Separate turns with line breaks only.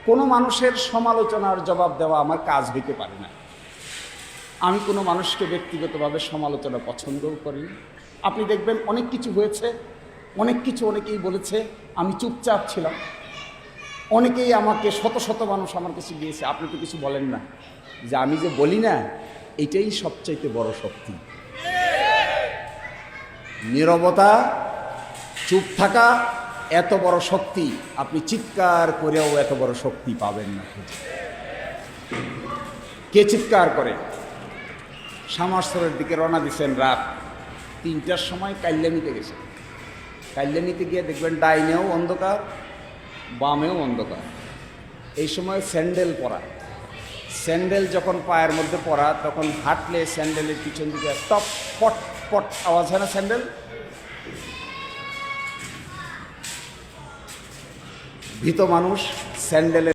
কোনো মানুষের সমালোচনার জবাব দেওয়া আমার কাজ হইতে পারে না। আমি কোনো মানুষকে ব্যক্তিগতভাবে সমালোচনা পছন্দও করি। আপনি দেখবেন অনেক কিছু হয়েছে, অনেক কিছু অনেকেই বলেছে, আমি চুপচাপ ছিলাম। অনেকেই আমাকে শত শত মানুষ আমার কাছে গিয়েছে, আপনি তো কিছু বলেন না। যে আমি যে বলি না, এটাই সবচাইতে বড় শক্তি। নীরবতা, চুপ থাকা এত বড় শক্তি, আপনি চিৎকার করেও এত বড় শক্তি পাবেন না। কে চিৎকার করে? সামারসরের দিকে রওনা দিচ্ছেন রাত ৩টার সময়, কাল্যাণীতে গেছেন। কাল্যাণীতে গিয়ে দেখবেন ডাইনেও অন্ধকার, বামেও অন্ধকার। এই সময় স্যান্ডেল পরা, স্যান্ডেল যখন পায়ের মধ্যে পরা, তখন হাঁটলে স্যান্ডেলের পিছন দিকে টপ পট পট আওয়াজ হয় না? স্যান্ডেল ভীত মানুষ স্যান্ডেলের